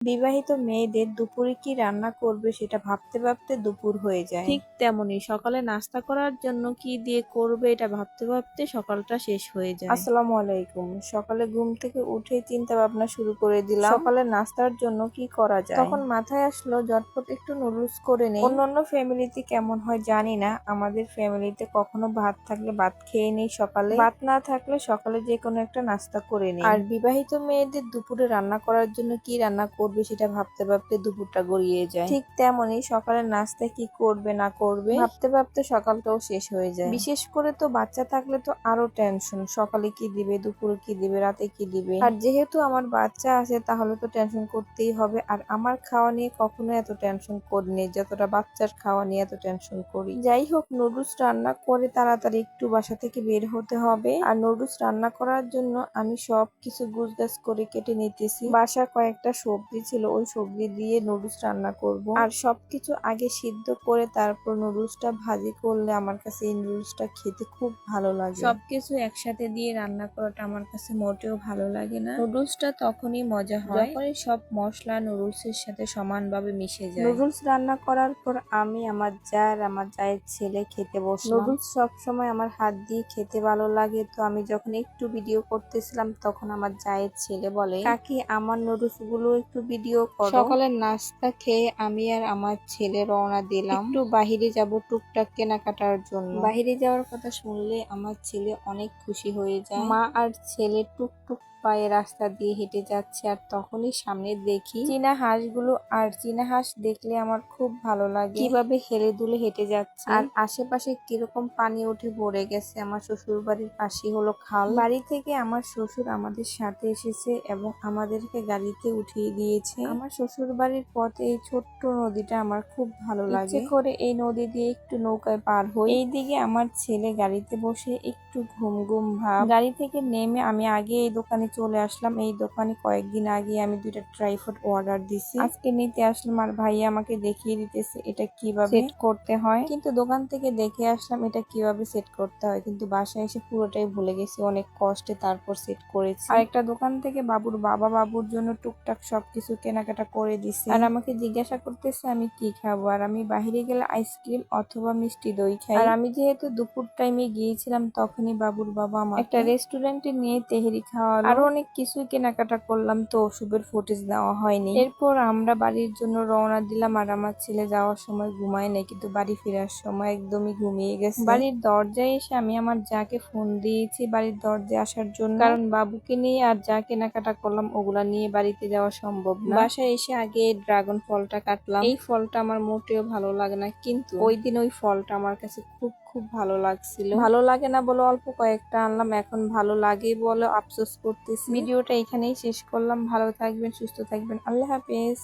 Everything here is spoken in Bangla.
বিবাহিত মেয়েদের দুপুরে কি রান্না করবে সেটা ভাবতে ভাবতে দুপুর হয়ে যায়। ঠিক তেমনি সকালে নাস্তা করার জন্য কি দিয়ে করবে এটা ভাবতে ভাবতে সকালটা শেষ হয়ে যায়। আসসালামু আলাইকুম। সকালে ঘুম থেকে উঠে চিন্তা ভাবনা শুরু করে দিলাম সকালে নাস্তার জন্য কি করা যায়। তখন মাথায় আসলো ঝটপট একটু নুডলস করে নেই। অন্যান্য ফ্যামিলিতে কেমন হয় জানি না, আমাদের ফ্যামিলিতে কখনো ভাত থাকলে ভাত খেয়ে নেই সকালে, ভাত না থাকলে সকালে যে কোনো একটা নাস্তা করে নেই। আর বিবাহিত মেয়েদের দুপুরে রান্না করার জন্য কি রান্না করবে সেটা ভাবতে ভাবতে দুপুরটা গড়িয়ে যায়। ঠিক তেমনি সকালের নাস্তায় কি করবে না করবে ভাবতে ভাবতে সকালটাও শেষ হয়ে যায়। বিশেষ করে তো বাচ্চা থাকলে তো আরো টেনশন, সকালে কি দিবে, দুপুরে কি দিবে, রাতে কি দিবে। আর যেহেতু আমার বাচ্চা আছে তাহলে তো টেনশন করতেই হবে। আর আমার খাওয়া নিয়ে কখনো এত টেনশন করিনি যতটা বাচ্চার খাওয়া নিয়ে এত টেনশন করি। যাই হোক, নুডলস রান্না করে তাড়াতাড়ি একটু বাসা থেকে বের হতে হবে। আর নুডলস রান্না করার জন্য আমি সবকিছু গুছগাছ করে কেটে নিতেছি। বাসা কয়েকটা সবজি ছিল, ওই সবজি দিয়ে নুডলস রান্না করব। আর সবকিছু আগে সিদ্ধ করে তারপর নুডলসটা ভাজি করলে আমার কাছে এই নুডলসটা খেতে খুব ভালো লাগে। সবকিছু একসাথে দিয়ে রান্না করাটা আমার কাছে মোটেও ভালো লাগে না। নুডলসটা তখনই মজা হয় যখনই সব মশলা নুডলসের সাথে সমানভাবে মিশে যায়। নুডলস রান্না করার পর আমি আমার জায়ের ছেলে খেতে বসলাম। নুডলস সবসময় আমার হাত দিয়ে খেতে ভালো লাগে, তো আমি যখন একটু ভিডিও করতেছিলাম তখন আমার জায়ের ছেলে বলে, কাকি আমার নুডলস গুলো একটু ভিডিও করো। সকালের নাস্তা খেয়ে আমি আর আমার ছেলে রওনা দিলাম একটু বাহিরে যাব টুকটাক কেনাকাটার জন্য। বাহিরে যাওয়ার কথা শুনলে আমার ছেলে অনেক খুশি হয়ে যায়। মা আর ছেলে টুকটুক পায়ে রাস্তা দিয়ে হেঁটে যাচ্ছে আর তখনই সামনে দেখি চীনা হাঁসগুলো। আর চীনা হাঁস দেখলে আমার খুব ভালো লাগে, কিভাবে হেলে দুলে হেঁটে যাচ্ছে। আর আশেপাশে কিরকম পানি উঠে ভরে গেছে। আমার শ্বশুর বাড়ির পাশেই হলো খাল। বাড়ি থেকে আমার শ্বশুর আমাদের সাথে এসেছে এবং আমাদেরকে গাড়িতে উঠিয়ে দিয়েছে। আমার শ্বশুর বাড়ির পথে এই ছোট্ট নদীটা আমার খুব ভালো লাগে, ইচ্ছে করে এই নদী দিয়ে একটু নৌকায় পার হই। এইদিকে আমার ছেলে গাড়িতে বসে একটু ঘুম ঘুম ভাব। গাড়ি থেকে নেমে আমি আগে এই দোকানে চলে আসলাম। এই দোকানে কয়েকদিন আগে আমি 2টা ট্রাইপড অর্ডার দিছি, আজকে নিতে আসলাম। আর ভাইয়া আমাকে দেখিয়ে দিতেছে এটা কিভাবে সেট করতে হয়। কিন্তু দোকান থেকে দেখে আসলাম এটা কিভাবে সেট করতে হয়, কিন্তু বাসায় এসে পুরোটাই ভুলে গেছি। অনেক কষ্টে তারপর সেট করেছি। আর একটা দোকান থেকে বাবুর জন্য টুকটাক সবকিছু কেনাকাটা করে দিছি। আর আমাকে জিজ্ঞাসা করতেছে আমি কি খাবো, আর আমি বাহিরে গেলে আইসক্রিম অথবা মিষ্টি দই খাই। আর আমি যেহেতু দুপুর টাইমে গিয়েছিলাম তখনই বাবুর বাবা আমার একটা রেস্টুরেন্টে নিয়ে তেহেরি খাওয়ালো। আরো অনেক কিছুই কেনাকাটা করলাম, তো ওসবের ফুটেজ দেওয়া হয়নি। এরপর আমরা বাড়ির জন্য রওনা দিলাম। আর আমার ছেলে যাওয়ার সময় ঘুমায় নাই, কিন্তু বাড়ি ফেরার সময় একদমই ঘুমিয়ে গেছে। বাড়ির দরজায় এসে আমি আমার যাকে ফোন দিয়েছি বাড়ির দরজায় আসার জন্য, কারণ বাবুকে নিয়ে আর যা কেনাকাটা করলাম ওগুলা নিয়ে বাড়িতে যাওয়া সম্ভব না। বাসায় এসে আগে ড্রাগন ফলটা কাটলাম। এই ফলটা আমার মোটেও ভালো লাগে না, কিন্তু ওই দিন ওই ফলটা আমার কাছে খুব খুব ভালো লাগছিল। ভালো লাগে না বলে অল্প কয়েকটা আনলাম, এখন ভালো লাগে বলে আফসোস করতেছি। ভিডিওটা এখানেই শেষ করলাম। ভালো থাকবেন, সুস্থ থাকবেন, আল্লাহ হাফেজ।